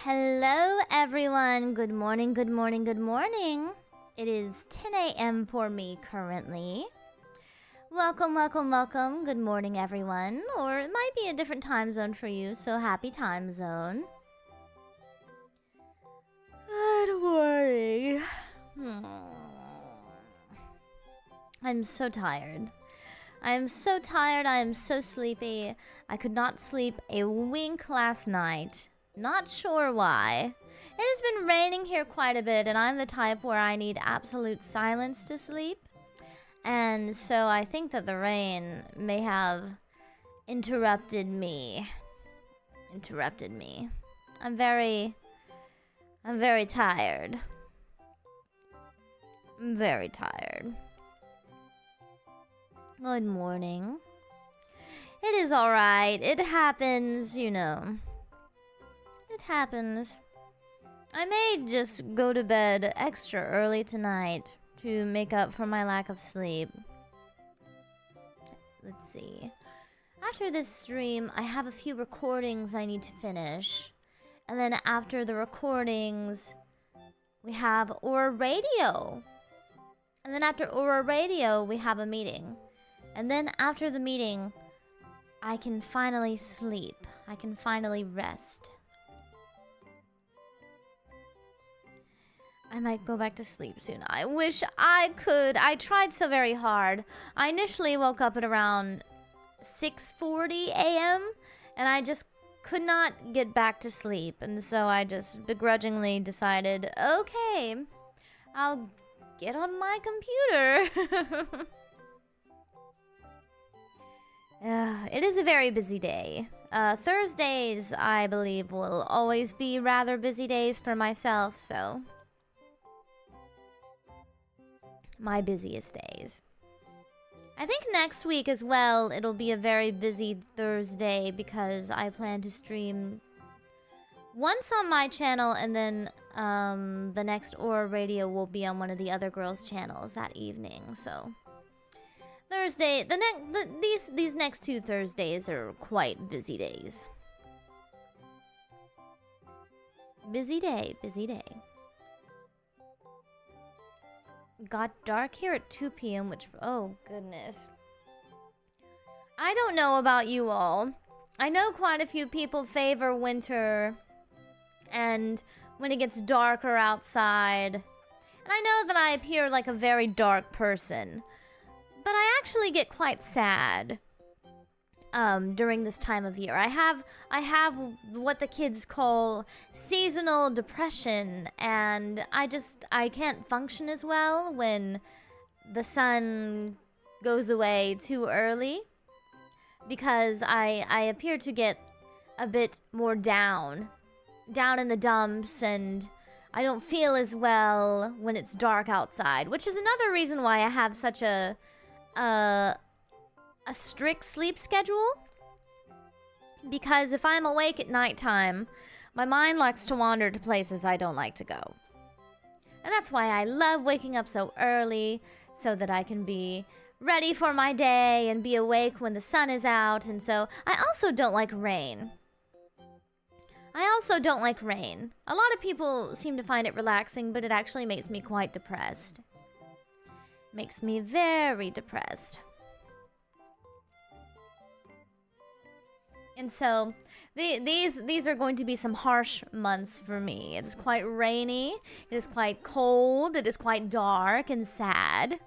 Hello everyone, good morning, good morning, good morning. It is 10 a.m. for me currently. Welcome, welcome, welcome. Good morning everyone. Or it might be a different time zone for you, so happy time zone. Good morning. I'm so tired. I am so tired, I am so sleepy. I could not sleep a wink last night. Not sure why. It has been raining here quite a bit, and I'm the type where I need absolute silence to sleep. And so I think that the rain may have interrupted me. I'm very tired. I'm very tired. Good morning. It is alright. It happens, you know. It happens. I may just go to bed extra early tonight to make up for my lack of sleep. Let's see. After this stream, I have a few recordings I need to finish. And then after the recordings, we have Aura Radio. And then after Aura Radio, we have a meeting. And then after the meeting, I can finally sleep. I can finally rest. I might go back to sleep soon. I wish I could. I tried so very hard. I initially woke up at around 6:40 a.m. and I just could not get back to sleep. And so I just begrudgingly decided, okay, I'll get on my computer. It is a very busy day. Thursdays, I believe, will always be rather busy days for myself, so... my busiest days. I think next week as well, it'll be a very busy Thursday because I plan to stream once on my channel and then the next Aura Radio will be on one of the other girls' channels that evening, so... Thursday, these next two Thursdays are quite busy days. Busy day, busy day. Got dark here at 2 p.m. which, oh goodness. I don't know about you all. I know quite a few people favor winter and when it gets darker outside. And I know that I appear like a very dark person. But I actually get quite sad during this time of year. I have what the kids call seasonal depression, and I can't function as well when the sun goes away too early because I appear to get a bit more down in the dumps, and I don't feel as well when it's dark outside, which is another reason why I have such a strict sleep schedule, because if I'm awake at nighttime, my mind likes to wander to places I don't like to go. And that's why I love waking up so early, so that I can be ready for my day and be awake when the sun is out. And so I also don't like rain. A lot of people seem to find it relaxing, but it actually makes me quite depressed. Makes me very depressed. And so these are going to be some harsh months for me. It's quite rainy, it is quite cold, it is quite dark and sad.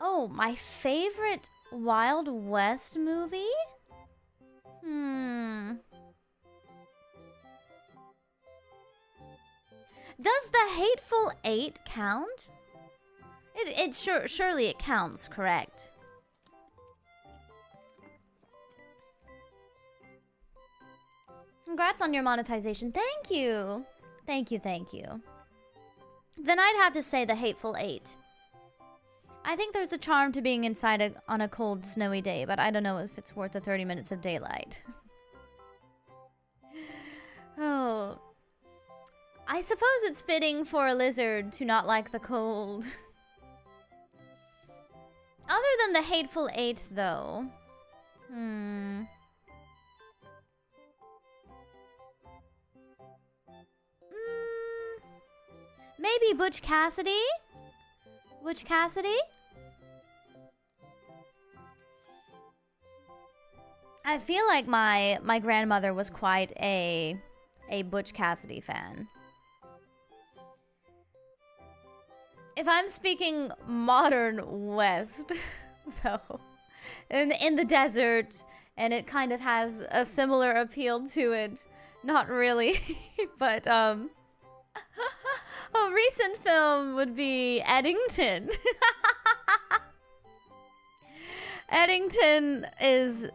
Oh, my favorite Wild West movie? Does The Hateful Eight count? Surely it counts, correct? Congrats on your monetization. Thank you. Thank you. Then I'd have to say The Hateful Eight. I think there's a charm to being inside on a cold, snowy day, but I don't know if it's worth the 30 minutes of daylight. Oh. I suppose it's fitting for a lizard to not like the cold. Other than the Hateful Eight, though. Maybe Butch Cassidy? Butch Cassidy? I feel like my grandmother was quite a Butch Cassidy fan. If I'm speaking modern West, though, in the desert, and it kind of has a similar appeal to it, not really, but a recent film would be Eddington. Eddington is...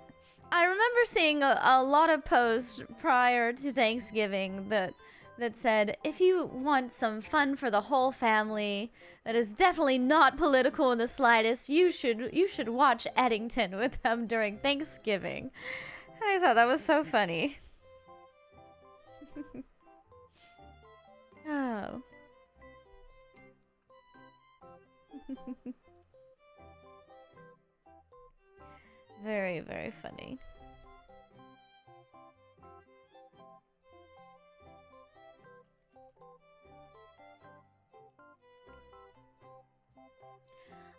I remember seeing a lot of posts prior to Thanksgiving that said, if you want some fun for the whole family that is definitely not political in the slightest, you should watch Eddington with them during Thanksgiving. I thought that was so funny. Oh. Very, very funny.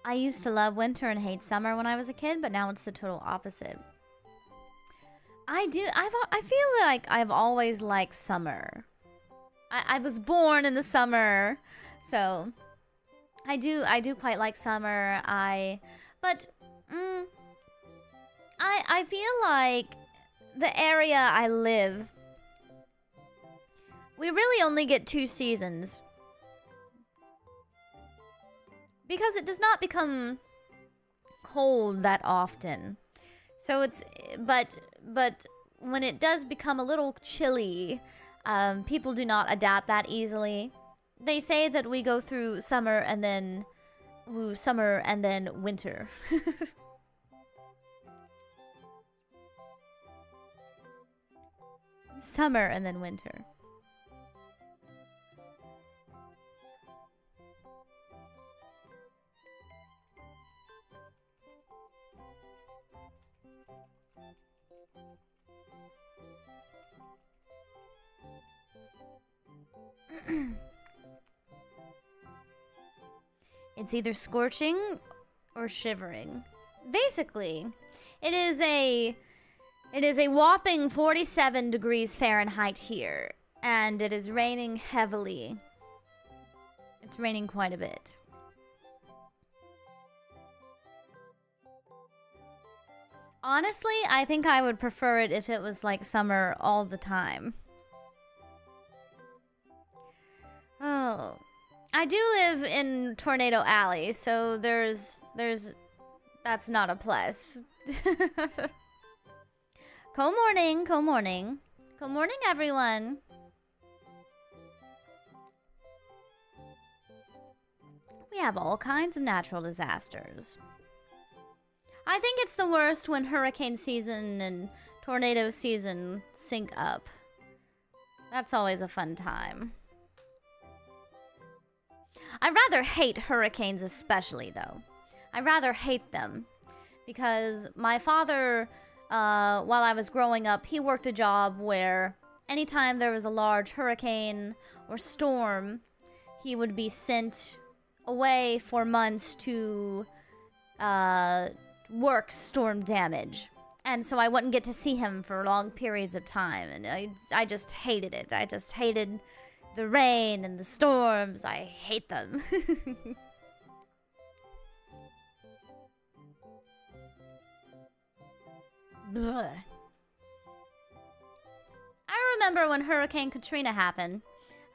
I used to love winter and hate summer when I was a kid, but now it's the total opposite. I feel like I've always liked summer. I was born in the summer, so I do quite like summer. I feel like the area I live, we really only get 2 seasons. Because it does not become cold that often. So but when it does become a little chilly, people do not adapt that easily. They say that we go through summer and then winter. Summer and then winter. It's either scorching or shivering. Basically, it is a whopping 47 degrees Fahrenheit here, and it is raining heavily. It's raining quite a bit. Honestly, I think I would prefer it if it was like summer all the time. Oh, I do live in Tornado Alley, so that's not a plus. Good morning, good morning. Good morning, everyone. We have all kinds of natural disasters. I think it's the worst when hurricane season and tornado season sync up. That's always a fun time. I rather hate hurricanes especially, though. I rather hate them because my father, while I was growing up, he worked a job where anytime there was a large hurricane or storm, he would be sent away for months to work storm damage. And so I wouldn't get to see him for long periods of time, and I just hated it. I just hated the rain and the storms. I hate them. Blech. I remember when Hurricane Katrina happened.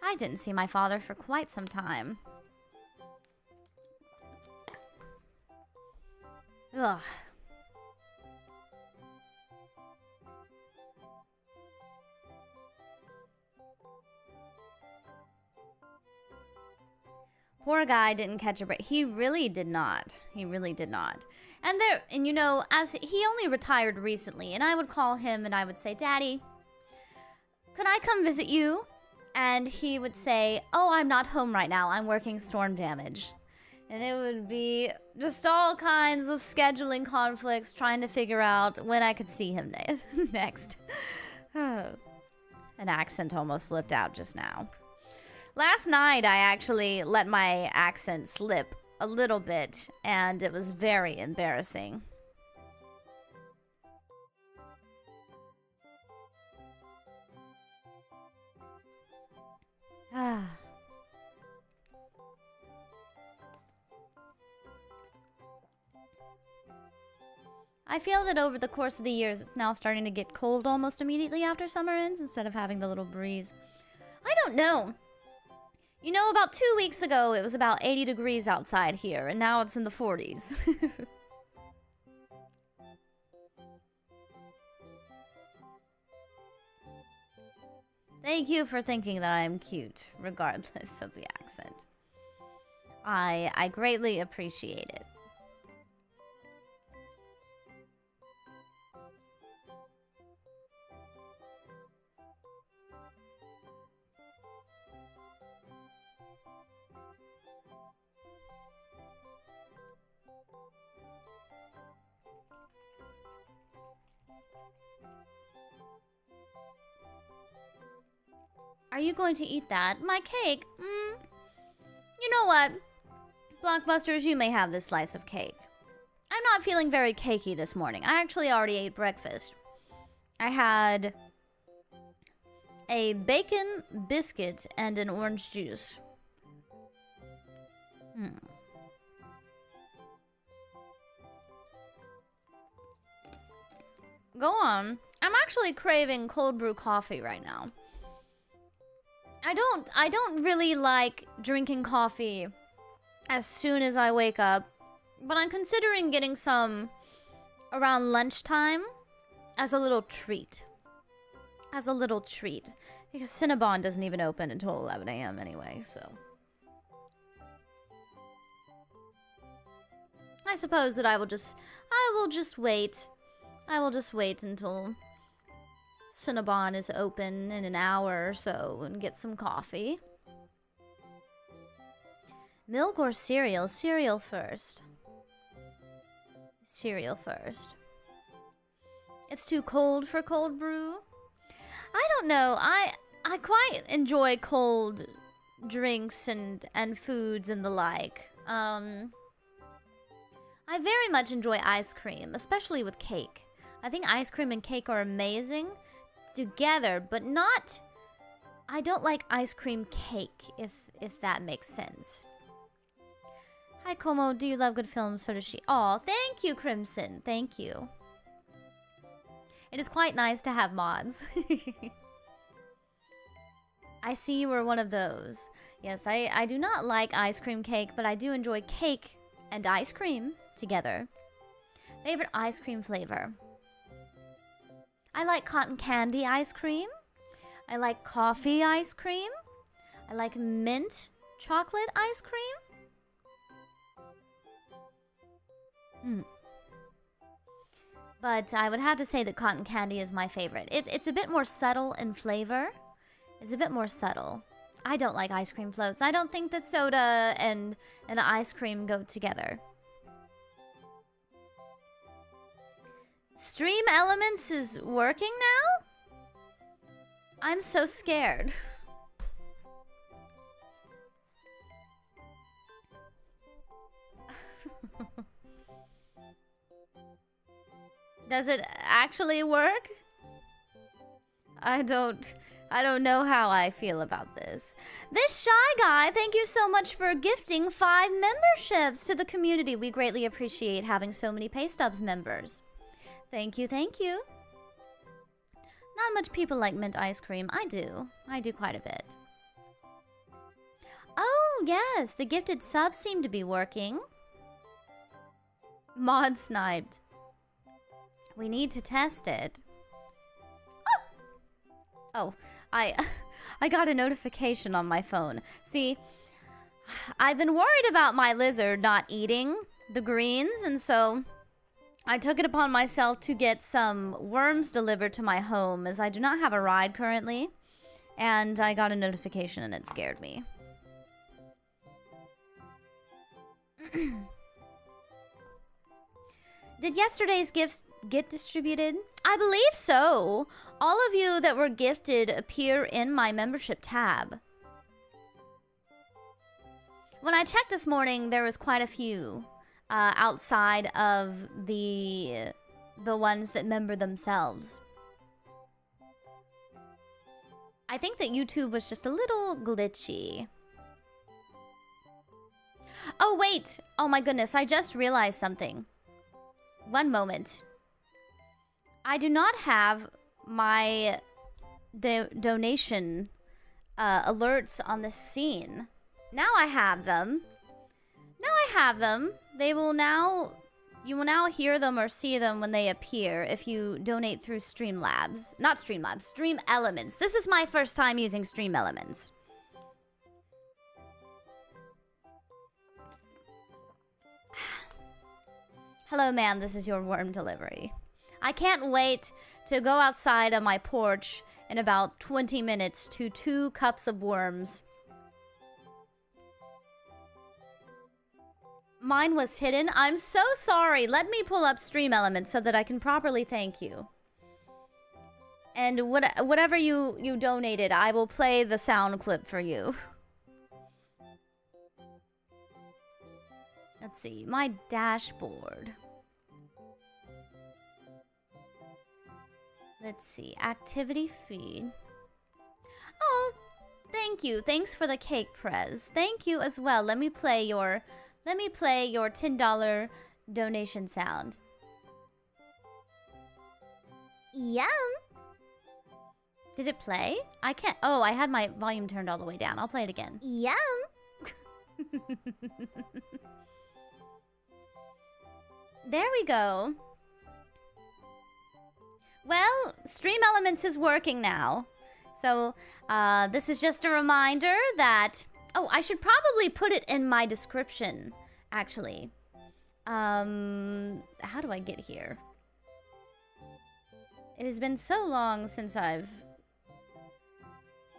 I didn't see my father for quite some time. Ugh. Poor guy didn't catch a break. He really did not. He really did not. And you know, as he only retired recently, and I would call him and I would say, Daddy, could I come visit you? And he would say, oh, I'm not home right now. I'm working storm damage. And it would be just all kinds of scheduling conflicts trying to figure out when I could see him next. An accent almost slipped out just now. Last night, I actually let my accent slip a little bit, and it was very embarrassing. I feel that over the course of the years, it's now starting to get cold almost immediately after summer ends, instead of having the little breeze. I don't know. You know, about 2 weeks ago, it was about 80 degrees outside here, and now it's in the 40s. Thank you for thinking that I'm cute, regardless of the accent. I greatly appreciate it. Are you going to eat that? My cake? You know what? Blockbusters, you may have this slice of cake. I'm not feeling very cakey this morning. I actually already ate breakfast. I had a bacon biscuit and an orange juice. Go on. I'm actually craving cold brew coffee right now. I don't really like drinking coffee as soon as I wake up, but I'm considering getting some around lunchtime as a little treat. Because Cinnabon doesn't even open until 11 a.m. anyway, so. I suppose that I will just wait. I will just wait until Cinnabon is open in an hour or so and get some coffee. Milk or cereal? Cereal first. Cereal first. It's too cold for cold brew? I don't know. I quite enjoy cold drinks and foods and the like. I very much enjoy ice cream, especially with cake. I think ice cream and cake are amazing together, but not... I don't like ice cream cake, if that makes sense. Hi, Komo. Do you love good films? So does she. Aw, thank you, Crimson. Thank you. It is quite nice to have mods. I see you were one of those. Yes, I do not like ice cream cake, but I do enjoy cake and ice cream together. Favorite ice cream flavor? I like cotton candy ice cream. I like coffee ice cream. I like mint chocolate ice cream. But I would have to say that cotton candy is my favorite. It's a bit more subtle in flavor. It's a bit more subtle. I don't like ice cream floats. I don't think that soda and ice cream go together. Stream Elements is working now? I'm so scared. Does it actually work? I don't know how I feel about this. This Shy Guy, thank you so much for gifting 5 memberships to the community. We greatly appreciate having so many Paystubs members. Thank you, thank you. Not much people like mint ice cream. I do quite a bit. Oh, yes, the gifted subs seem to be working. Mod sniped. We need to test it. Oh, I got a notification on my phone. See, I've been worried about my lizard not eating the greens, and so I took it upon myself to get some worms delivered to my home, as I do not have a ride currently. And I got a notification and it scared me. Did yesterday's gifts get distributed? I believe so. All of you that were gifted appear in my membership tab. When I checked this morning, there was quite a few outside of the ones that member themselves. I think that YouTube was just a little glitchy. Oh, wait. Oh, my goodness. I just realized something. One moment. I do not have my donation alerts on the scene. Now I have them. Now I have them. You will now hear them or see them when they appear if you donate through Streamlabs. Not Streamlabs, Stream Elements. This is my first time using Stream Elements. Hello, ma'am. This is your worm delivery. I can't wait to go outside on my porch in about 20 minutes to 2 cups of worms. Mine was hidden. I'm so sorry. Let me pull up Stream Elements so that I can properly thank you. And whatever you donated, I will play the sound clip for you. Let's see. My dashboard. Let's see. Activity feed. Oh, thank you. Thanks for the cake, Prez. Thank you as well. Let me play your $10 donation sound. Yum. Did it play? I can't. Oh, I had my volume turned all the way down. I'll play it again. Yum. There we go. Well, Stream Elements is working now. So, this is just a reminder that... Oh, I should probably put it in my description, actually. How do I get here? It has been so long since I've...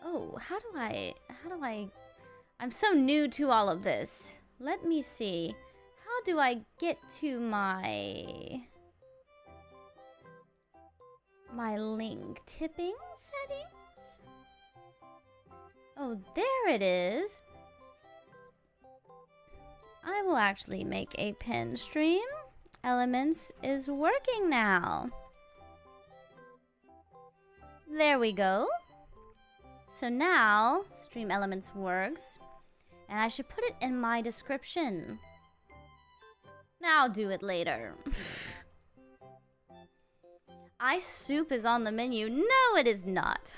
Oh, how do I... I'm so new to all of this. Let me see. How do I get to my link tipping settings? Oh, there it is. I will actually make a pin stream. Elements is working now. There we go. So now, Stream Elements works. And I should put it in my description. I'll do it later. Ice soup is on the menu. No, it is not.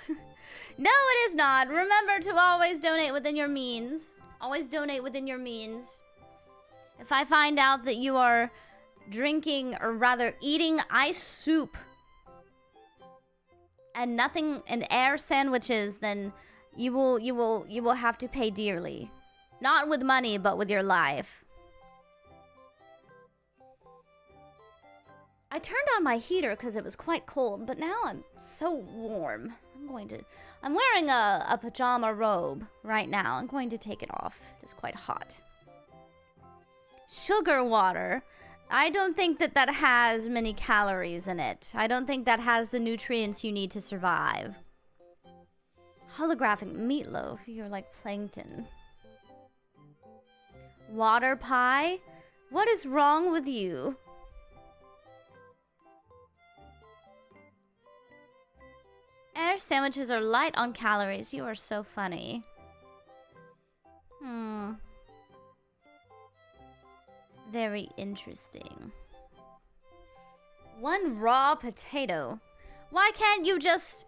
No, it is not. Remember to always donate within your means. Always donate within your means. If I find out that you are drinking, or rather eating ice soup and air sandwiches, then you will have to pay dearly. Not with money, but with your life. I turned on my heater because it was quite cold, but now I'm so warm. I'm wearing a pajama robe right now. I'm going to take it off. It's quite hot. Sugar water. I don't think that has many calories in it. I don't think that has the nutrients you need to survive. Holographic meatloaf. You're like plankton. Water pie? What is wrong with you? Air sandwiches are light on calories. You are so funny. Very interesting. One raw potato. Why can't you just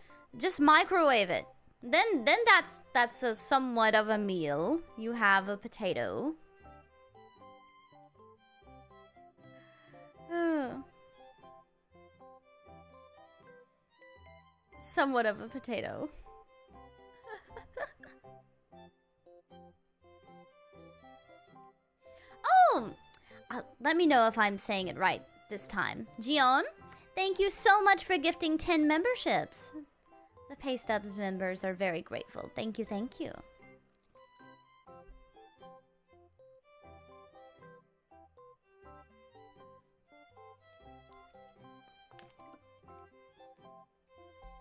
microwave it? Then that's a somewhat of a meal. You have a potato. Somewhat of a potato. Let me know if I'm saying it right this time. Gion, thank you so much for gifting 10 memberships. The Pay Stubs members are very grateful. Thank you, thank you.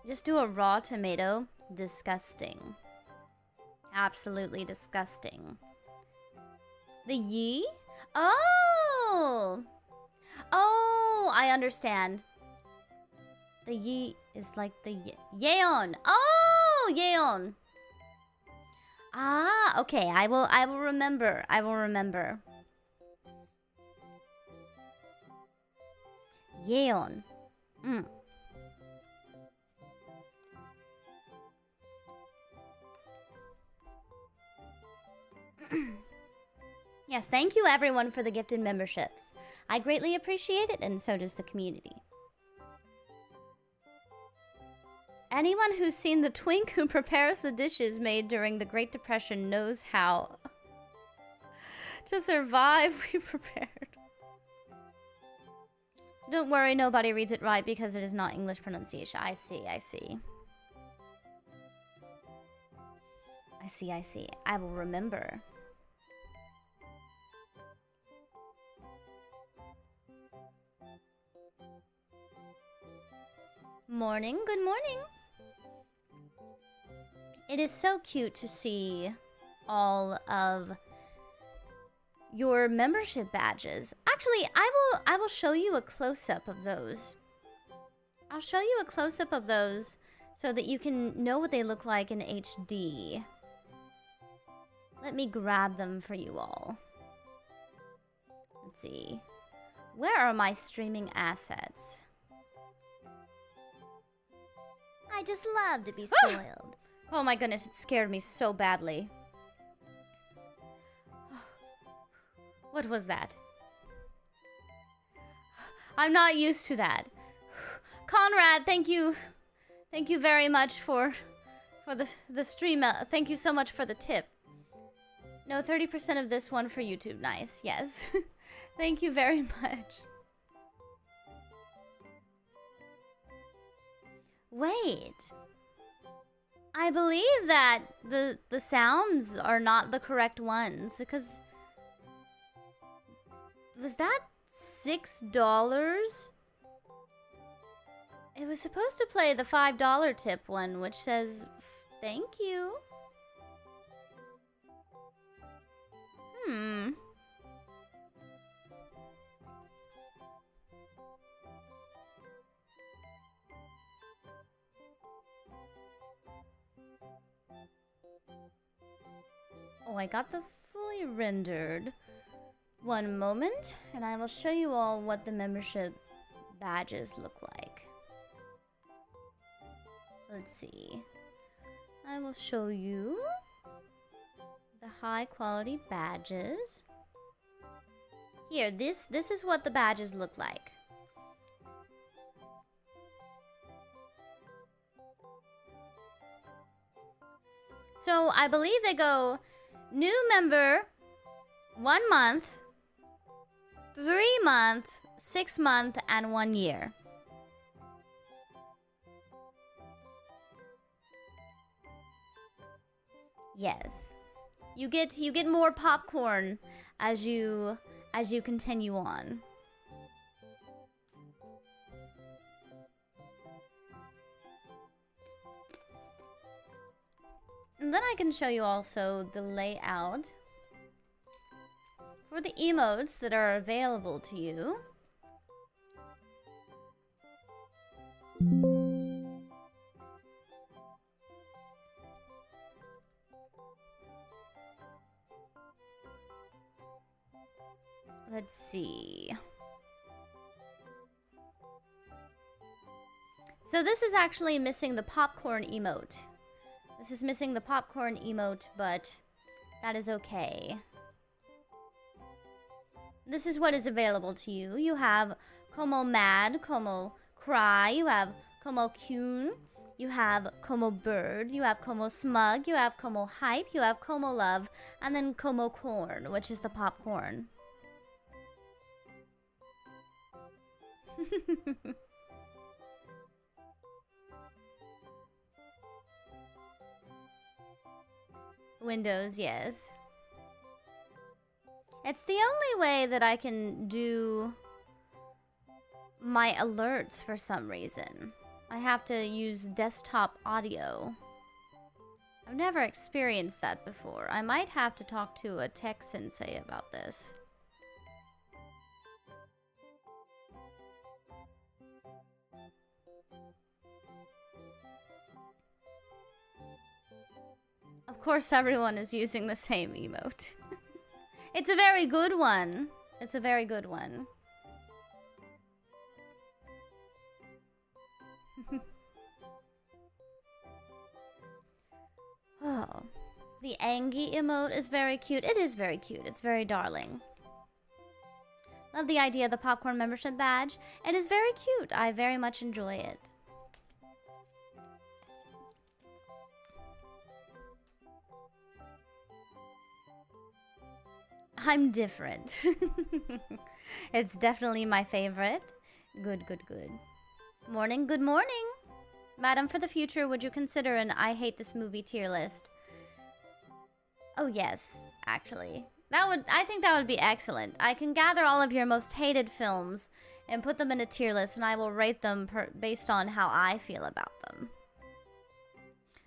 Just do a raw tomato. Disgusting. Absolutely disgusting. The Yi? Oh! Oh, I understand. The Yi is like the Yeon. Oh, Yeon. Ah, okay. I will remember. I will remember. Yeon. Yes, thank you everyone for the gifted memberships. I greatly appreciate it, and so does the community. Anyone who's seen the twink who prepares the dishes made during the Great Depression knows how to survive we prepared. Don't worry, nobody reads it right because it is not English pronunciation. I see, I see. I see, I see. I will remember. Morning, good morning. It is so cute to see all of your membership badges. Actually, I will show you a close-up of those. I'll show you a close-up of those so that you can know what they look like in HD. Let me grab them for you all. Let's see. Where are my streaming assets? I just love to be spoiled. Oh my goodness, it scared me so badly. What was that? I'm not used to that. Conrad, thank you. Thank you very much for the stream. Thank you so much for the tip. No, 30% of this one for YouTube. Nice, yes. Thank you very much. Wait. I believe that the sounds are not the correct ones because was that $6? It was supposed to play the $5 tip one, which says thank you. Oh, I got the fully rendered. One moment, and I will show you all what the membership badges look like. Let's see. I will show you the high quality badges. Here, this is what the badges look like. So I believe they go new member, 1 month, 3 month, 6 month, and 1 year. Yes. You get more popcorn as you continue on. And then I can show you also the layout for the emotes that are available to you. Let's see. So this is actually missing the popcorn emote. This is missing the popcorn emote, but that is okay. This is what is available to you. You have Komo Mad, Komo Cry, you have Komo Kyun, you have Komo Bird, you have Komo Smug, you have Komo Hype, you have Komo Love, and then Komo Corn, which is the popcorn. Windows, yes. It's the only way that I can do my alerts for some reason. I have to use desktop audio. I've never experienced that before. I might have to talk to a tech sensei about this. Of course, everyone is using the same emote. It's a very good one. It's a very good one. Oh, the Angie emote is very cute. It is very cute. It's very darling. Love the idea of the popcorn membership badge. It is very cute. I very much enjoy it. I'm different. It's definitely my favorite. Good, good, good. Morning, good morning. Madam, for the future, would you consider an I hate this movie tier list? Oh yes, actually. I think that would be excellent. I can gather all of your most hated films and put them in a tier list, and I will rate them based on how I feel about them.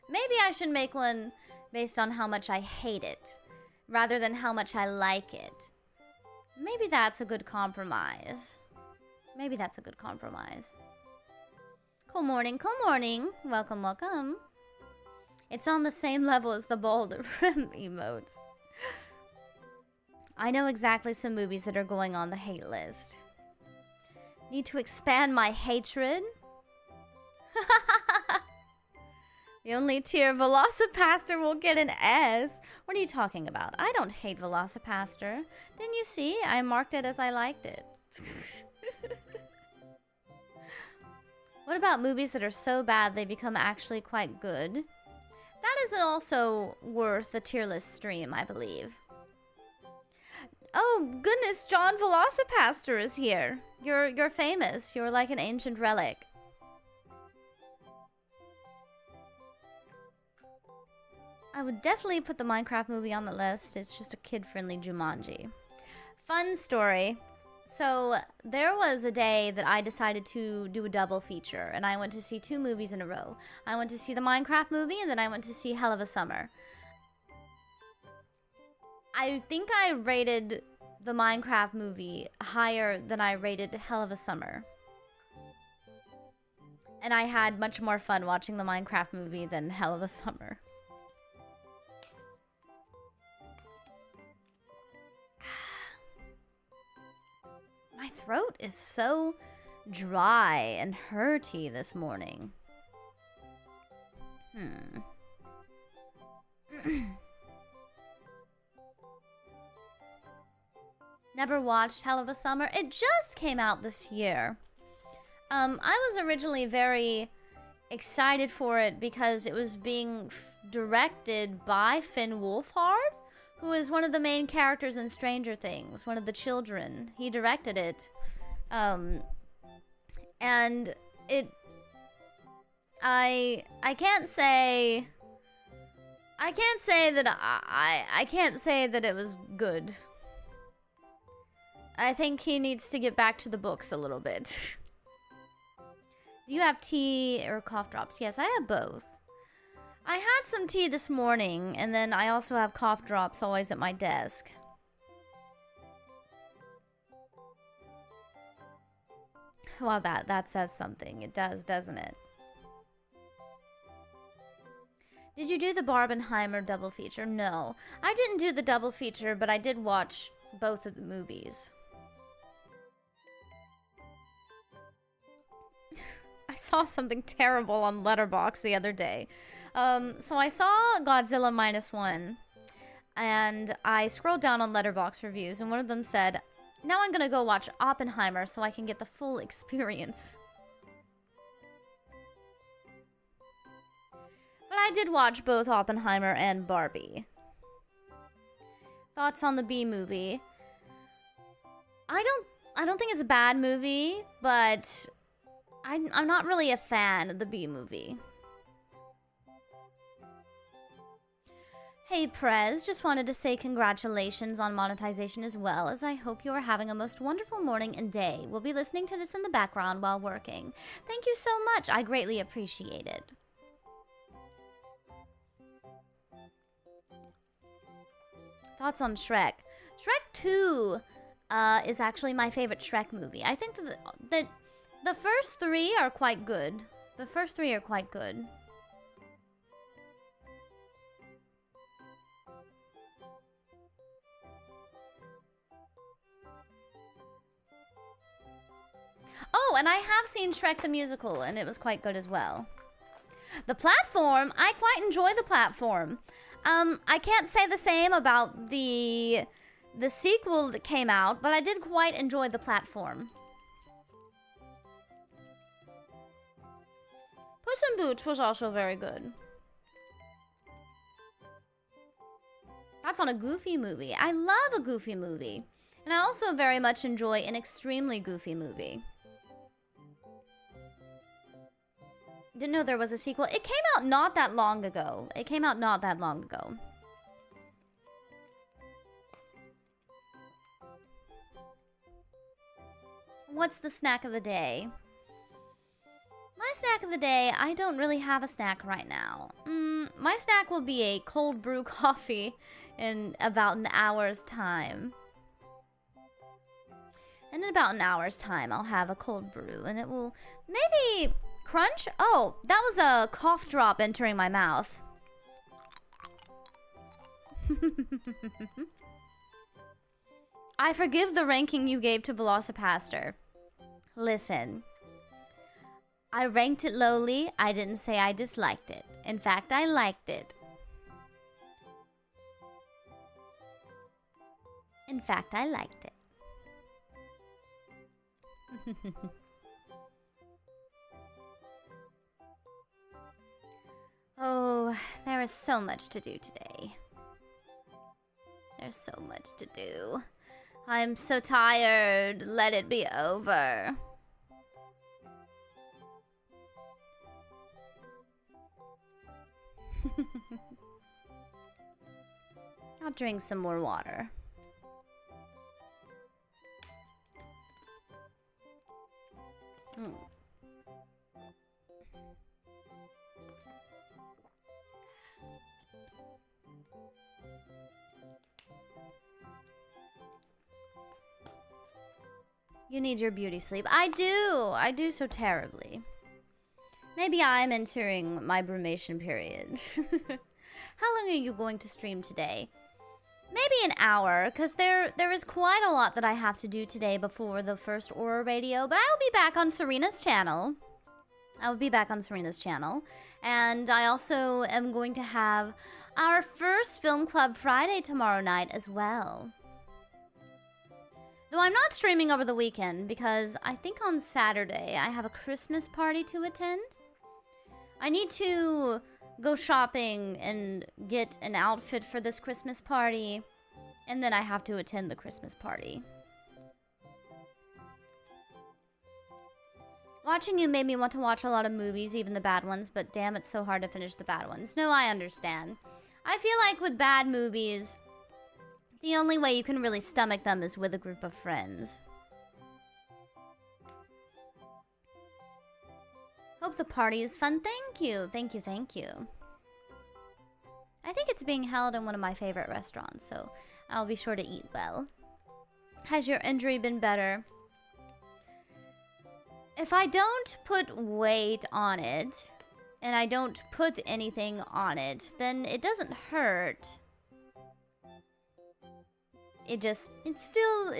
Maybe I should make one based on how much I hate it, rather than how much I like it. Maybe that's a good compromise. Maybe that's a good compromise. Cool morning, cool morning. Welcome, welcome. It's on the same level as the bald rim emote. I know exactly some movies that are going on the hate list. Need to expand my hatred? The only tier Velocipaster will get an S. What are you talking about? I don't hate Velocipaster. Didn't you see? I marked it as I liked it. What about movies that are so bad they become actually quite good? That is also worth a tier list stream, I believe. Oh, goodness, John Velocipaster is here. You're famous. You're like an ancient relic. I would definitely put the Minecraft movie on the list. It's just a kid-friendly Jumanji. Fun story. So, there was a day that I decided to do a double feature, and I went to see 2 movies in a row. I went to see the Minecraft movie, and then I went to see Hell of a Summer. I think I rated the Minecraft movie higher than I rated Hell of a Summer. And I had much more fun watching the Minecraft movie than Hell of a Summer. My throat is so dry and hurty this morning. Never watched Hell of a Summer. It just came out this year. I was originally very excited for it because it was being directed by Finn Wolfhard, who is one of the main characters in Stranger Things, one of the children. He directed it. And it... I can't say... I can't say that I can't say that it was good. I think he needs to get back to the books a little bit. Do you have tea or cough drops? Yes, I have both. I had some tea this morning, and then I also have cough drops always at my desk. Well, that says something. It does, doesn't it? Did you do the Barbenheimer double feature? No. I didn't do the double feature, but I did watch both of the movies. I saw something terrible on Letterboxd the other day. So I saw Godzilla -1, and I scrolled down on Letterboxd reviews, and one of them said, now I'm gonna go watch Oppenheimer so I can get the full experience. But I did watch both Oppenheimer and Barbie. Thoughts on the B movie? I don't I don't think it's a bad movie, but I'm not really a fan of the B movie. Hey Prez, just wanted to say congratulations on monetization as well, as I hope you are having a most wonderful morning and day. We'll be listening to this in the background while working. Thank you so much, I greatly appreciate it. Thoughts on Shrek? Shrek 2 is actually my favorite Shrek movie. I think that the first three are quite good. The first three are quite good. Oh, and I have seen Shrek the Musical, and it was quite good as well. The Platform, I quite enjoy The Platform. I can't say the same about the sequel that came out, but I did quite enjoy The Platform. Puss in Boots was also very good. That's on a Goofy movie. I love a Goofy movie. And I also very much enjoy an extremely Goofy movie. Didn't know there was a sequel. It came out not that long ago. What's the snack of the day? My snack of the day, I don't really have a snack right now. My snack will be a cold brew coffee in about an hour's time. And in about an hour's time, I'll have a cold brew, and it will maybe crunch? Oh, that was a cough drop entering my mouth. I forgive the ranking you gave to Velocipaster. Listen, I ranked it lowly. I didn't say I disliked it. In fact, I liked it. In fact, I liked it. Oh, there is so much to do today. There's so much to do. I'm so tired. Let it be over. I'll drink some more water. You need your beauty sleep. I do so terribly. Maybe I'm entering my brumation period. How long are you going to stream today? Maybe an hour, because there is quite a lot that I have to do today before the first Aura Radio, but I will be back on Serena's channel. And I also am going to have our first Film Club Friday tomorrow night as well. Though I'm not streaming over the weekend, because I think on Saturday I have a Christmas party to attend. I need to go shopping and get an outfit for this Christmas party, and then I have to attend the Christmas party. Watching you made me want to watch a lot of movies, even the bad ones, but damn, it's so hard to finish the bad ones. No, I understand. I feel like with bad movies, the only way you can really stomach them is with a group of friends. Hope the party is fun. Thank you. Thank you, thank you. I think it's being held in one of my favorite restaurants, so I'll be sure to eat well. Has your injury been better? If I don't put weight on it, and I don't put anything on it, then it doesn't hurt. It's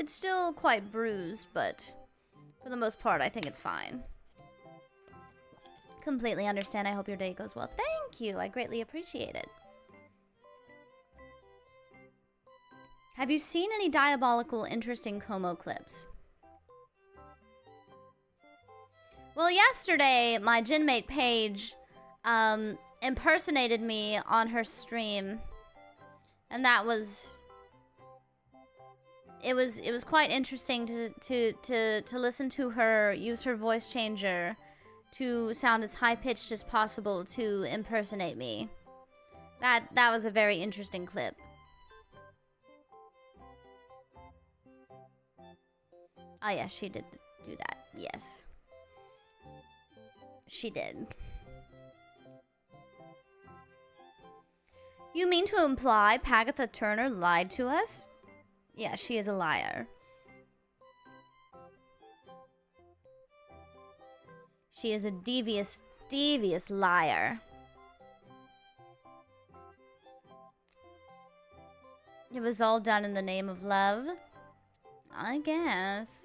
still quite bruised, but for the most part, I think it's fine. Completely understand. I hope your day goes well. Thank you. I greatly appreciate it. Have you seen any diabolical, interesting Komo clips? Well, yesterday, my genmate Paige impersonated me on her stream, and that was it was quite interesting to listen to her use her voice changer to sound as high pitched as possible to impersonate me. That was a very interesting clip. Oh yeah, she did do that. Yes. She did. You mean to imply Pagatha Turner lied to us? Yeah, she is a liar. She is a devious, devious liar. It was all done in the name of love? I guess.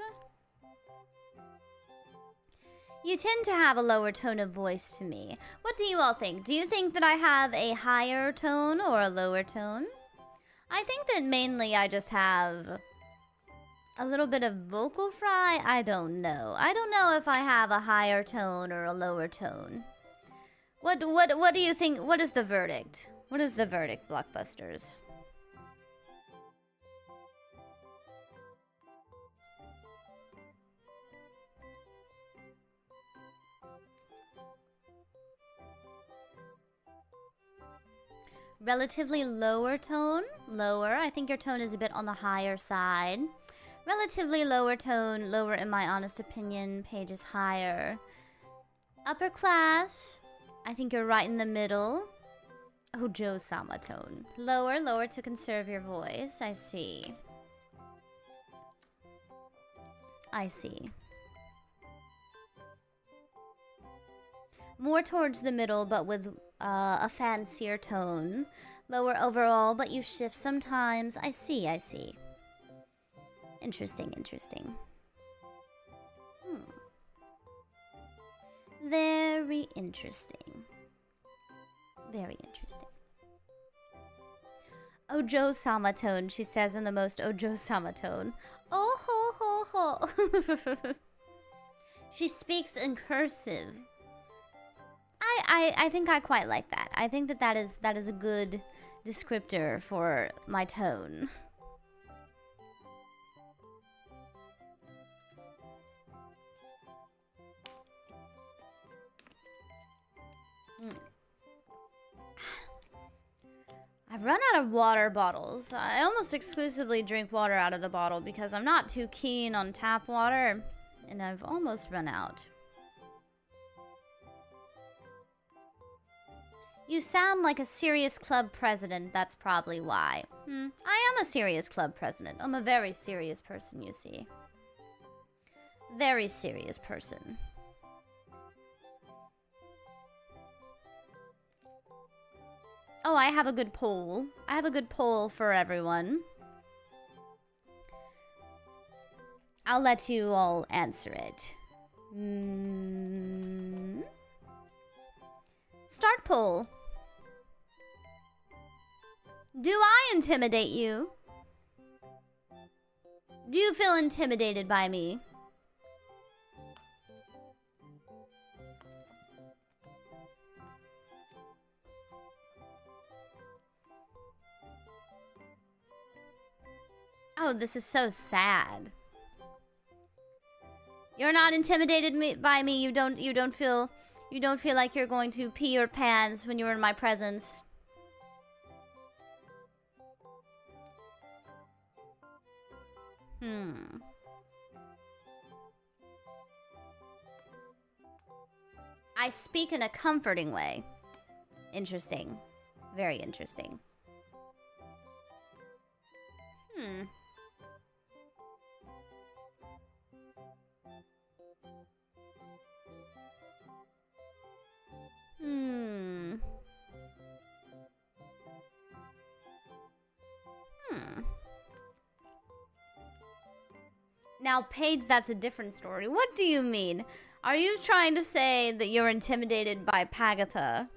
You tend to have a lower tone of voice to me. What do you all think? Do you think that I have a higher tone or a lower tone? I think that mainly I just have a little bit of vocal fry. I don't know. I don't know if I have a higher tone or a lower tone. What do you think? What is the verdict? What is the verdict, Blockbusters? Relatively lower tone? Lower. I think your tone is a bit on the higher side. Relatively lower tone, lower in my honest opinion. Page is higher. Upper class. I think you're right in the middle. Oh, Joe-sama tone. Lower, lower to conserve your voice. I see. I see. More towards the middle, but with a fancier tone. Lower overall, but you shift sometimes. I see, I see. Interesting, interesting. Very interesting. Very interesting. Ojo-sama tone, she says in the most Ojo-sama tone. Oh ho ho ho. She speaks in cursive. I think I quite like that. I think that that is a good descriptor for my tone. I've run out of water bottles. I almost exclusively drink water out of the bottle because I'm not too keen on tap water, and I've almost run out. You sound like a serious club president, that's probably why. I am a serious club president. I'm a very serious person, you see. Very serious person. Oh, I have a good poll. I have a good poll for everyone. I'll let you all answer it. Start poll. Do I intimidate you? Do you feel intimidated by me? Oh, this is so sad. You're not intimidated by me. You don't feel like you're going to pee your pants when you're in my presence. I speak in a comforting way. Interesting. Very interesting. Now, Paige, that's a different story. What do you mean? Are you trying to say that you're intimidated by Pagatha?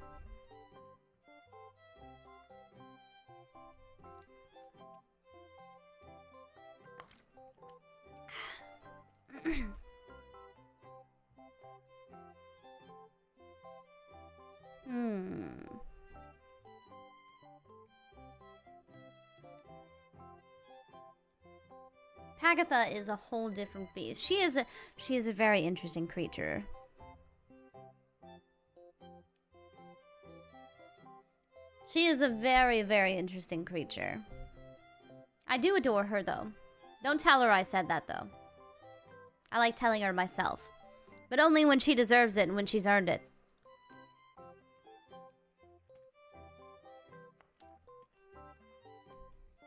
Hagatha is a whole different beast. She is a very interesting creature. She is a very, very interesting creature. I do adore her, though. Don't tell her I said that, though. I like telling her myself. But only when she deserves it and when she's earned it.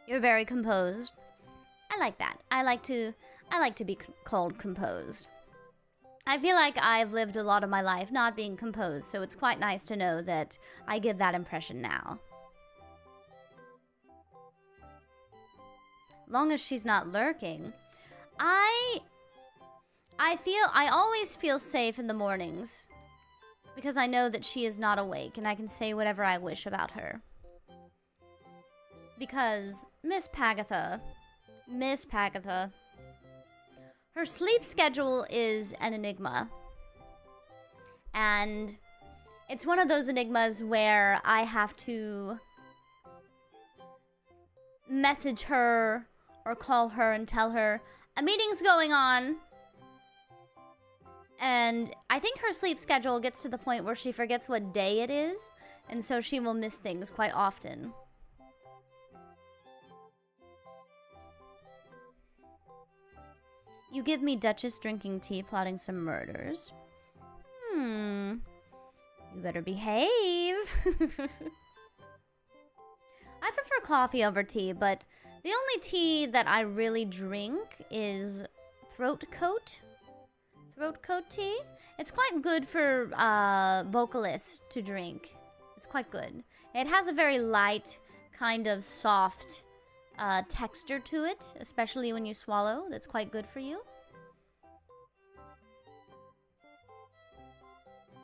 You're very composed. I like that. I like to be called composed. I feel like I've lived a lot of my life not being composed, so it's quite nice to know that I give that impression now. Long as she's not lurking. I always feel safe in the mornings because I know that she is not awake and I can say whatever I wish about her. Because Miss Pagatha, her sleep schedule is an enigma. And it's one of those enigmas where I have to message her or call her and tell her a meeting's going on. And I think her sleep schedule gets to the point where she forgets what day it is, and so she will miss things quite often. You give me Duchess drinking tea, plotting some murders. You better behave. I prefer coffee over tea, but the only tea that I really drink is throat coat tea. It's quite good for vocalists to drink. It's quite good. It has a very light, kind of soft texture to it, especially when you swallow. That's quite good for you.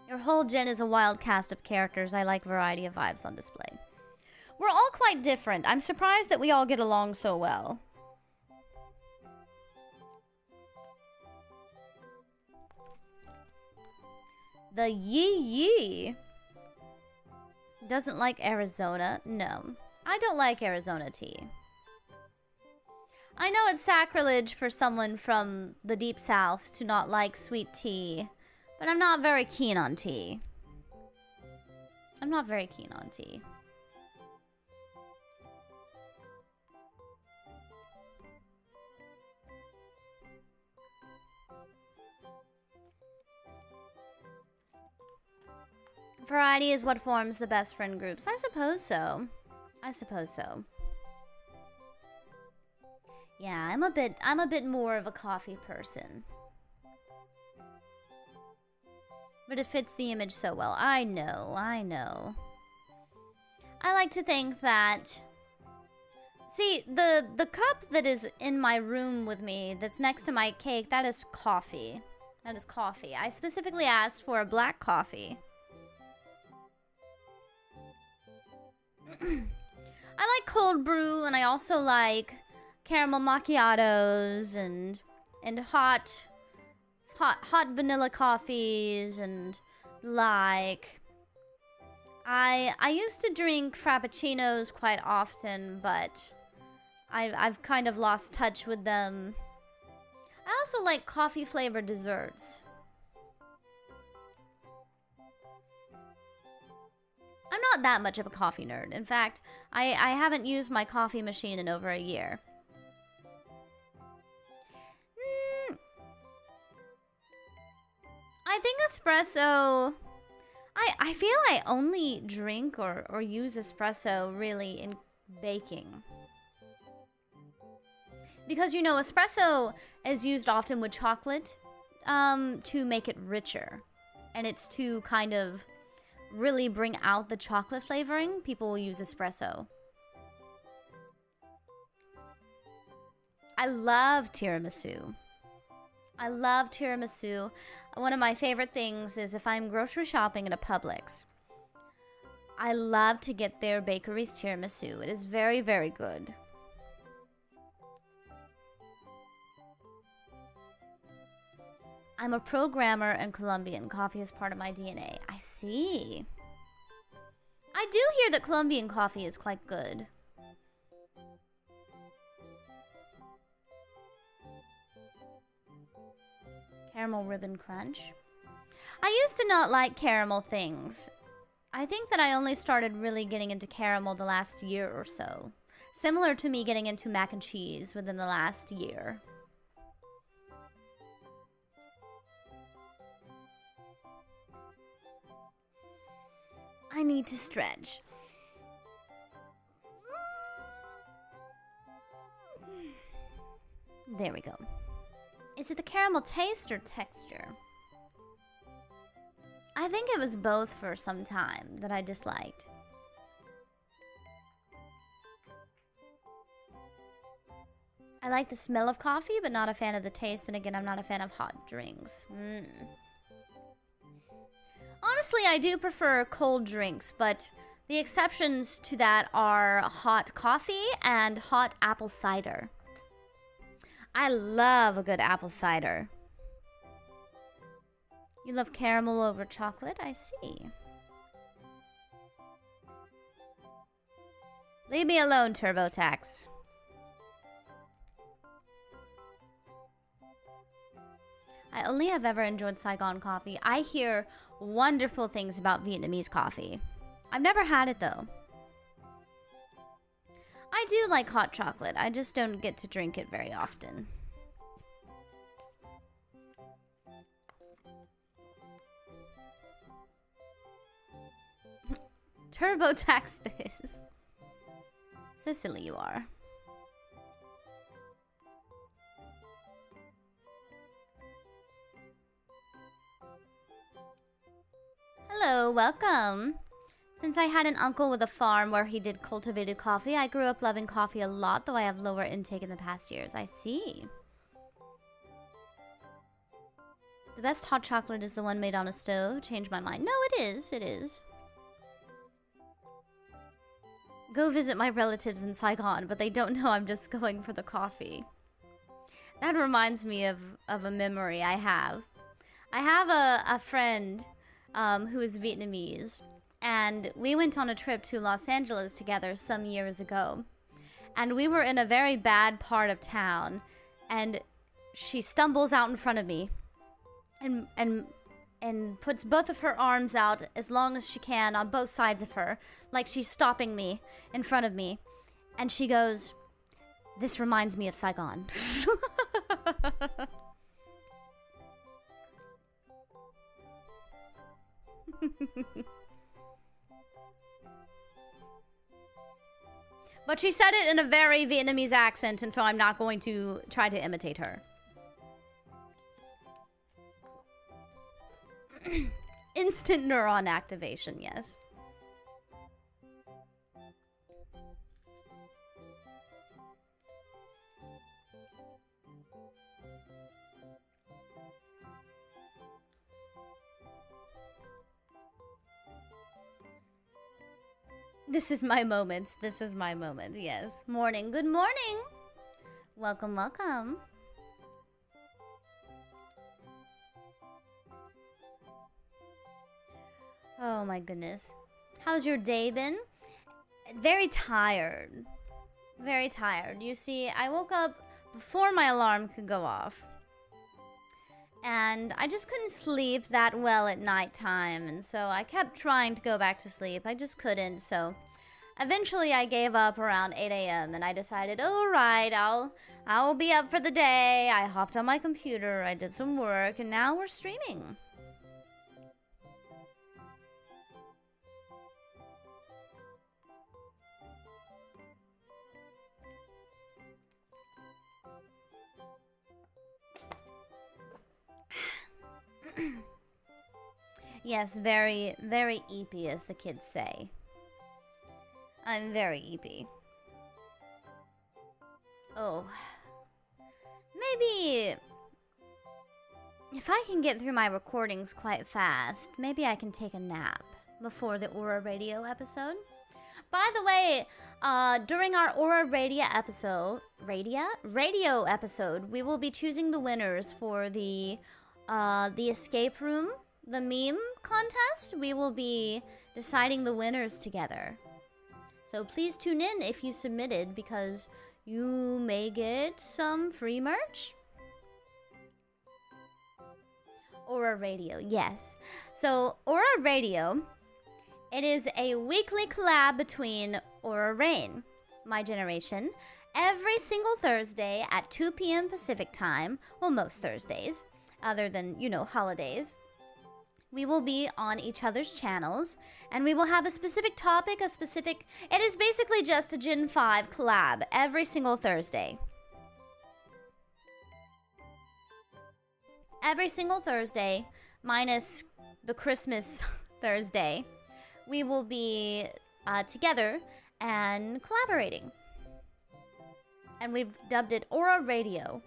Your whole gen is a wild cast of characters. I like variety of vibes on display. We're all quite different. I'm surprised that we all get along so well. The Yee doesn't like Arizona. No, I don't like Arizona tea. I know it's sacrilege for someone from the deep south to not like sweet tea, but I'm not very keen on tea. I'm not very keen on tea. Variety is what forms the best friend groups. I suppose so. I suppose so. Yeah, I'm a bit more of a coffee person. But it fits the image so well. I know. I like to think that... See, the cup that is in my room with me, that's next to my cake, that is coffee. That is coffee. I specifically asked for a black coffee. I like cold brew, and I also like caramel macchiatos and hot vanilla coffees, and like I used to drink frappuccinos quite often, but I've kind of lost touch with them. I also like coffee flavored desserts. I'm not that much of a coffee nerd. In fact, I haven't used my coffee machine in over a year. I think espresso... I feel I only drink or use espresso really in baking. Because, you know, espresso is used often with chocolate to make it richer. And it's to kind of really bring out the chocolate flavoring. People will use espresso. I love tiramisu. One of my favorite things is if I'm grocery shopping at a Publix, I love to get their bakery's tiramisu. It is very, very good. I'm a programmer and Colombian. Coffee is part of my DNA. I see. I do hear that Colombian coffee is quite good. Caramel Ribbon Crunch. I used to not like caramel things. I think that I only started really getting into caramel the last year or so. Similar to me getting into mac and cheese within the last year. I need to stretch. There we go. Is it the caramel taste or texture? I think it was both for some time that I disliked. I like the smell of coffee, but not a fan of the taste. And again, I'm not a fan of hot drinks. Honestly, I do prefer cold drinks, but the exceptions to that are hot coffee and hot apple cider. I love a good apple cider. You love caramel over chocolate? I see. Leave me alone, TurboTax. I only have ever enjoyed Saigon coffee. I hear wonderful things about Vietnamese coffee. I've never had it, though. I do like hot chocolate. I just don't get to drink it very often. TurboTax this. So silly you are. Hello, welcome. Since I had an uncle with a farm where he did cultivated coffee, I grew up loving coffee a lot, though I have lower intake in the past years. I see. The best hot chocolate is the one made on a stove. Changed my mind. No, it is. It is. Go visit my relatives in Saigon, but they don't know I'm just going for the coffee. That reminds me of a memory I have. I have a friend who is Vietnamese, and we went on a trip to Los Angeles together some years ago. And we were in a very bad part of town, and she stumbles out in front of me and puts both of her arms out as long as she can on both sides of her, like she's stopping me in front of me. And she goes, "This reminds me of Saigon." But she said it in a very Vietnamese accent, and so I'm not going to try to imitate her. Instant neuron activation, yes. This is my moment. This is my moment, yes. Morning. Good morning. Welcome, welcome. Oh my goodness. How's your day been? Very tired. Very tired. You see, I woke up before my alarm could go off. And I just couldn't sleep that well at nighttime, and so I kept trying to go back to sleep. I just couldn't, so eventually I gave up around 8 a.m. and I decided, alright, I'll be up for the day. I hopped on my computer, I did some work, and now we're streaming. Yes, very, very eepy, as the kids say. I'm very eepy. Oh. Maybe if I can get through my recordings quite fast, maybe I can take a nap before the Aura Radio episode. By the way, during our Aura Radio episode, we will be choosing the winners for the escape room, the meme contest. We will be deciding the winners together. So please tune in if you submitted, because you may get some free merch. Aura Radio, yes. So, Aura Radio, it is a weekly collab between Aura Rain, my generation, every single Thursday at 2 p.m. Pacific time. Well, most Thursdays, other than, you know, holidays. We will be on each other's channels, and we will have a specific topic, it is basically just a Gen 5 collab every single Thursday. Every single Thursday, minus the Christmas Thursday, we will be together and collaborating. And we've dubbed it Aura Radio.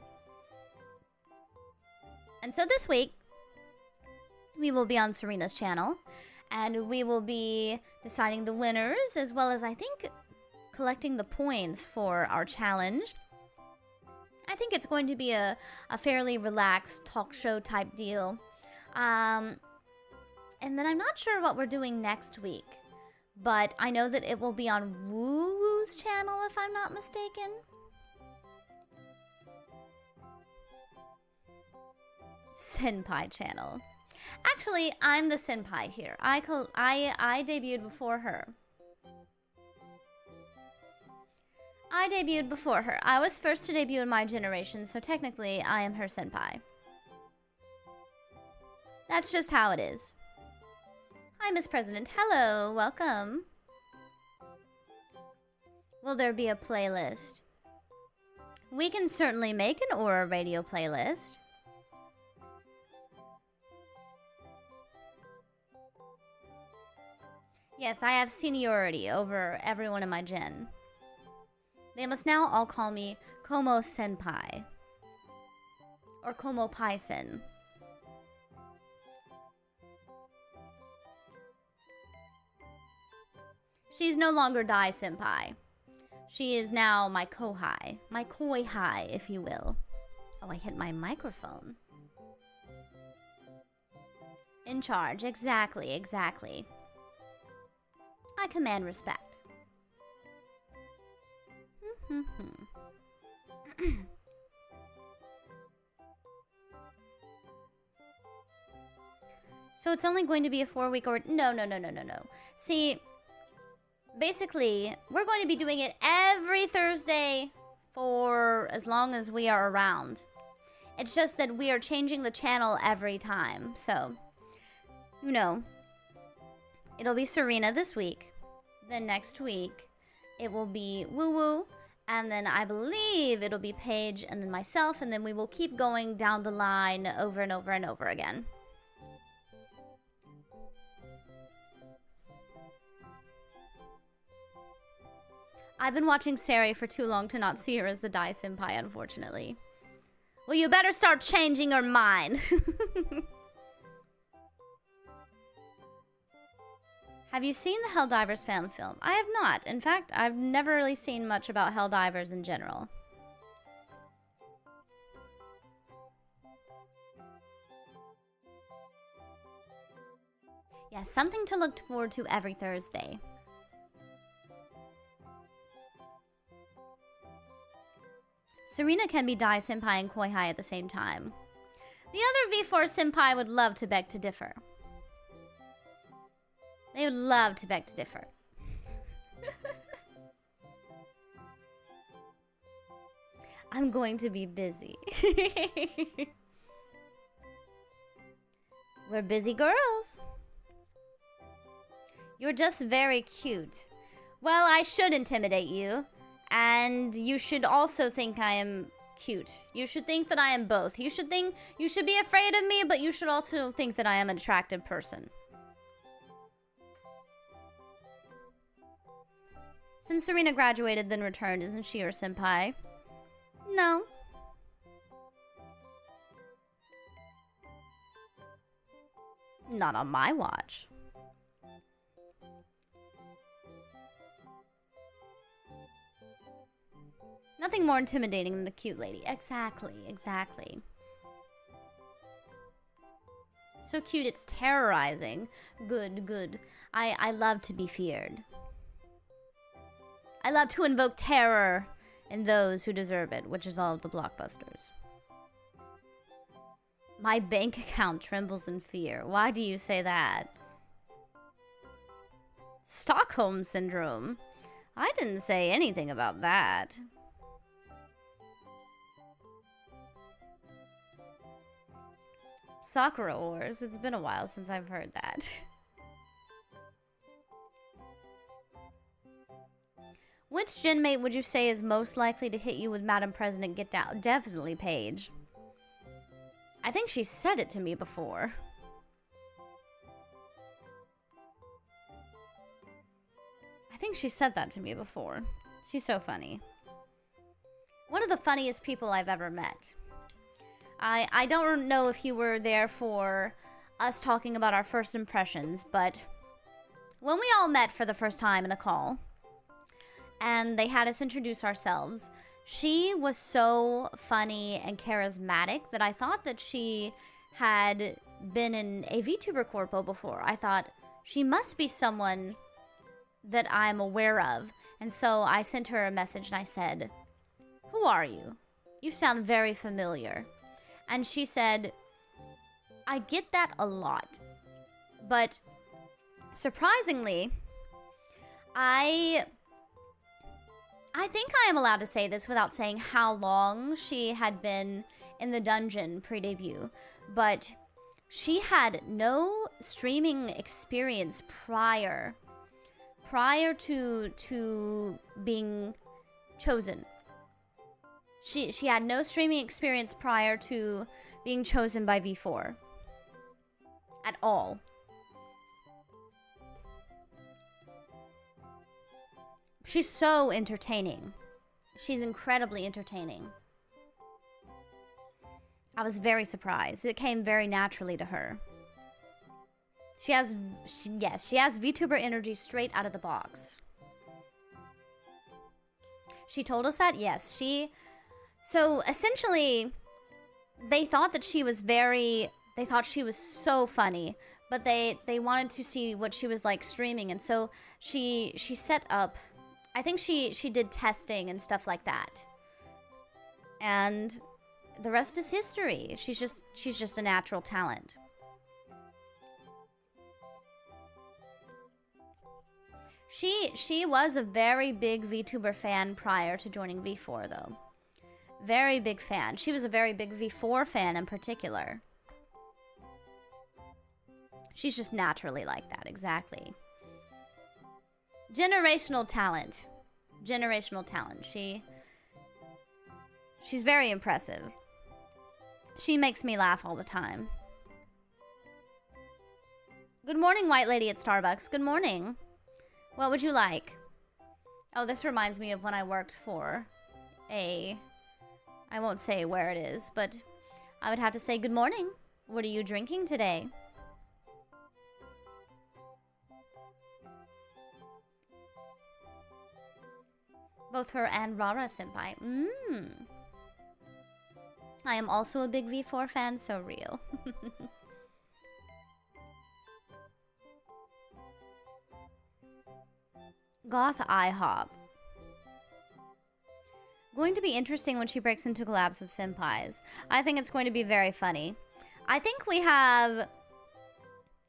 And so this week, we will be on Serena's channel, and we will be deciding the winners, as well as, I think, collecting the points for our challenge. I think it's going to be a fairly relaxed talk show type deal. And then I'm not sure what we're doing next week, but I know that it will be on Woo Woo's channel, if I'm not mistaken. Senpai channel. Actually, I'm the senpai here. I debuted before her. I was first to debut in my generation, so technically I am her senpai. That's just how it is. Hi, Miss President. Hello, welcome. Will there be a playlist? We can certainly make an Aura Radio playlist. Yes, I have seniority over everyone in my gen. They must now all call me Komo Senpai. Or Komo Paisen. She's no longer Dai Senpai. She is now my kohai. My koi-hai, if you will. Oh, I hit my microphone. In charge, exactly. I command respect. So it's only going to be a 4-week or... No. See, basically, we're going to be doing it every Thursday for as long as we are around. It's just that we are changing the channel every time. So, you know, it'll be Serena this week. Then next week, it will be Woo Woo. And then I believe it'll be Paige and then myself. And then we will keep going down the line over and over and over again. I've been watching Sari for too long to not see her as the Dai Senpai, unfortunately. Well, you better start changing your mind. Have you seen the Helldivers fan film? I have not. In fact, I've never really seen much about Helldivers in general. Yeah, something to look forward to every Thursday. Serena can be Dai Senpai and Koi Hai at the same time. The other V4 Senpai would love to beg to differ. They would love to beg to differ. I'm going to be busy. We're busy girls. You're just very cute. Well, I should intimidate you. And you should also think I am cute. You should think that I am both. You should be afraid of me, but you should also think that I am an attractive person. Since Serena graduated then returned, isn't she your senpai? No. Not on my watch. Nothing more intimidating than a cute lady. Exactly. So cute, it's terrorizing. Good. I love to be feared. I love to invoke terror in those who deserve it, which is all of the blockbusters. My bank account trembles in fear. Why do you say that? Stockholm Syndrome. I didn't say anything about that. Sakura Wars. It's been a while since I've heard that. Which genmate would you say is most likely to hit you with Madam President Get Down? Definitely Paige. I think she said it to me before. I think she said that to me before. She's so funny. One of the funniest people I've ever met. I don't know if you were there for us talking about our first impressions, but when we all met for the first time in a call, and they had us introduce ourselves, she was so funny and charismatic that I thought that she had been in a VTuber Corpo before. I thought, she must be someone that I'm aware of. And so I sent her a message and I said, "Who are you? You sound very familiar." And she said, "I get that a lot. But surprisingly, I think I am allowed to say this without saying how long she had been in the dungeon pre-debut, but she had no streaming experience prior to being chosen. She had no streaming experience prior to being chosen by V4 at all. She's so entertaining. She's incredibly entertaining. I was very surprised. It came very naturally to her. She has VTuber energy straight out of the box. She told us that, yes. So essentially, they thought that she was they thought she was so funny, but they wanted to see what she was like streaming, and so she set up, I think she did testing and stuff like that. And the rest is history. She's just a natural talent. She was a very big VTuber fan prior to joining V4 though. Very big fan. She was a very big V4 fan in particular. She's just naturally like that, exactly. Generational talent. Generational talent. She's very impressive. She makes me laugh all the time. Good morning, White Lady at Starbucks. Good morning. What would you like? Oh, this reminds me of when I worked for I won't say where it is, but I would have to say good morning. What are you drinking today? Both her and Rara Senpai. I am also a big V4 fan, so real. Goth IHOP. Going to be interesting when she breaks into collabs with senpais. I think it's going to be very funny. I think we have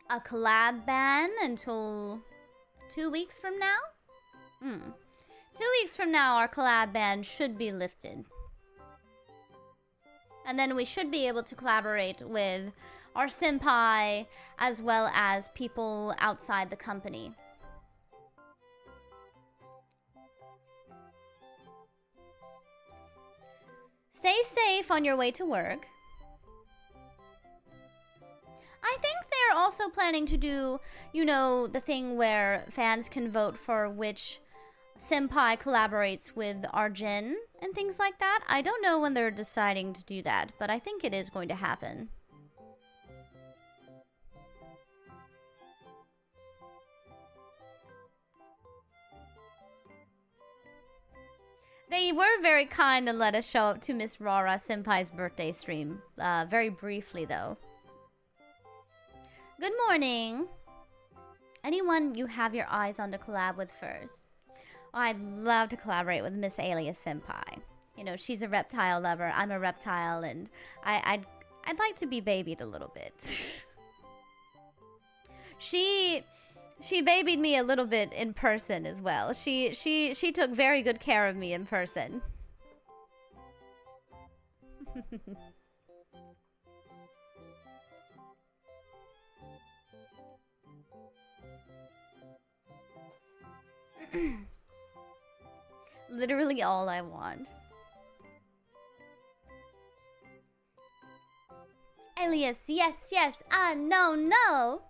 a collab ban until 2 weeks from now. 2 weeks from now, our collab ban should be lifted. And then we should be able to collaborate with our senpai as well as people outside the company. Stay safe on your way to work. I think they're also planning to do, you know, the thing where fans can vote for which senpai collaborates with our gen and things like that. I don't know when they're deciding to do that, but I think it is going to happen. They were very kind and let us show up to Miss Rara Senpai's birthday stream. Very briefly, though. Good morning. Anyone you have your eyes on to collab with first? Oh, I'd love to collaborate with Miss Alias Senpai. You know, she's a reptile lover. I'm a reptile, and I'd like to be babied a little bit. She babied me a little bit in person as well. She took very good care of me in person. Literally all I want. Elias, yes, yes, no, no.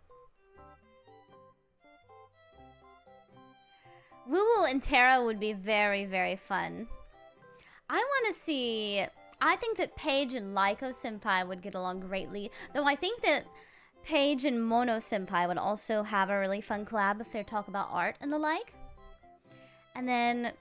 Woo-woo and Terra would be very, very fun. I want to see... I think that Paige and Laiko Senpai would get along greatly. Though I think that Paige and Mono Senpai would also have a really fun collab if they talk about art and the like. And then...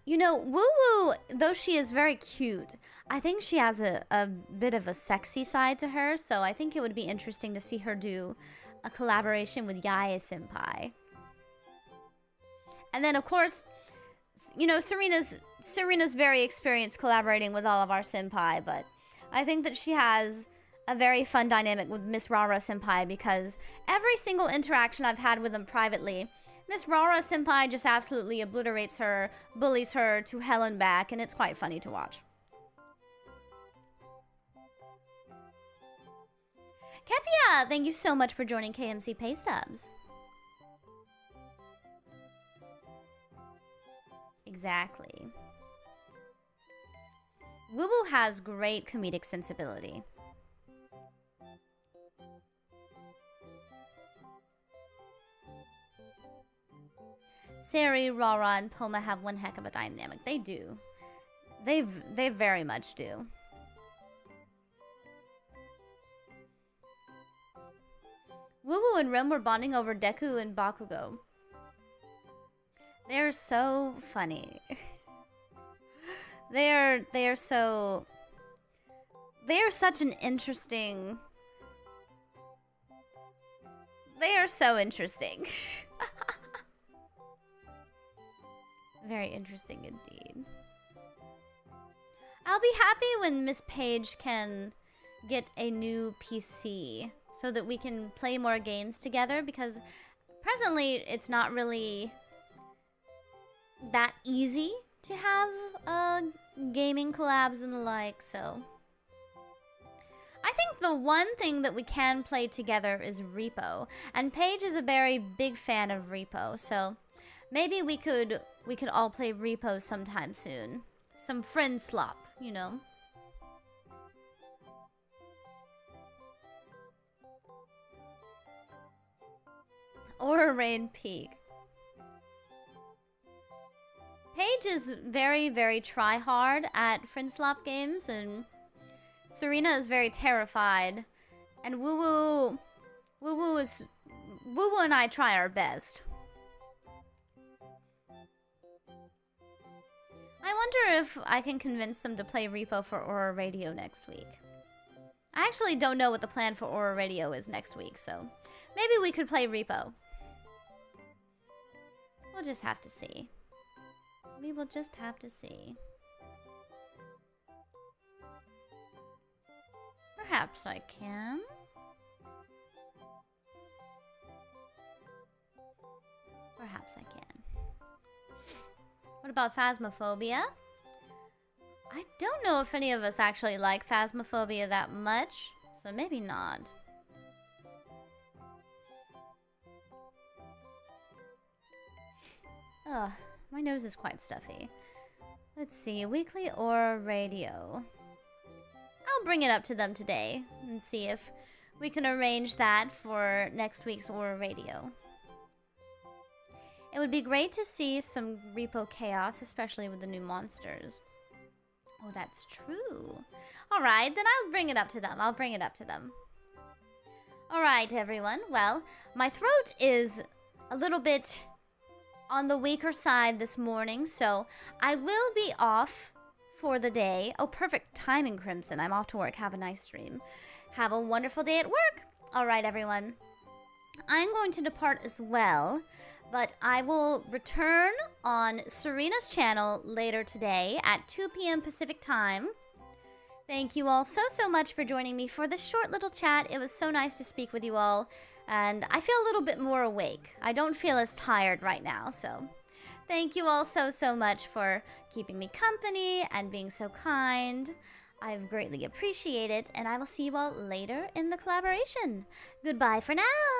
You know, Woo-woo, though she is very cute, I think she has a bit of a sexy side to her, so I think it would be interesting to see her do a collaboration with Yae Senpai. And then, of course, you know, Serena's very experienced collaborating with all of our senpai, but I think that she has a very fun dynamic with Miss Rara Senpai because every single interaction I've had with them privately, Miss Rara Senpai just absolutely obliterates her, bullies her to hell and back, and it's quite funny to watch. Kepia, thank you so much for joining KMC Paystubs. Exactly. Woo-woo has great comedic sensibility. Sari, Rara, and Poma have one heck of a dynamic. They do. They very much do. Woo-woo and Rim were bonding over Deku and Bakugo. They're so funny. They are such an interesting... They are so interesting. Very interesting indeed. I'll be happy when Miss Paige can get a new PC so that we can play more games together, because presently it's not really that easy to have gaming collabs and the like, so I think the one thing that we can play together is Repo, and Paige is a very big fan of Repo, so maybe we could all play Repo sometime soon. Some friend slop, you know. Or Rain Peak. Paige is very, very try-hard at friend slop games, and Serena is very terrified. And Woo-woo and I try our best. I wonder if I can convince them to play Repo for Aura Radio next week. I actually don't know what the plan for Aura Radio is next week, so maybe we could play Repo. We'll just have to see. We will just have to see. Perhaps I can. Perhaps I can. What about Phasmophobia? I don't know if any of us actually like Phasmophobia that much, so maybe not. Ugh, my nose is quite stuffy. Let's see, weekly or radio? I'll bring it up to them today and see if we can arrange that for next week's Aura Radio. It would be great to see some Repo chaos, especially with the new monsters. Oh, that's true. Alright, then I'll bring it up to them. I'll bring it up to them. Alright, everyone. Well, my throat is a little bit on the weaker side this morning, so I will be off for the day. Oh, perfect timing, Crimson. I'm off to work. Have a nice stream. Have a wonderful day at work. Alright, everyone. I'm going to depart as well, but I will return on Serena's channel later today at 2 p.m. Pacific time. Thank you all so much for joining me for this short little chat. It was so nice to speak with you all, and I feel a little bit more awake. I don't feel as tired right now, so thank you all so much for keeping me company and being so kind. I've greatly appreciated it, and I will see you all later in the collaboration. Goodbye for now!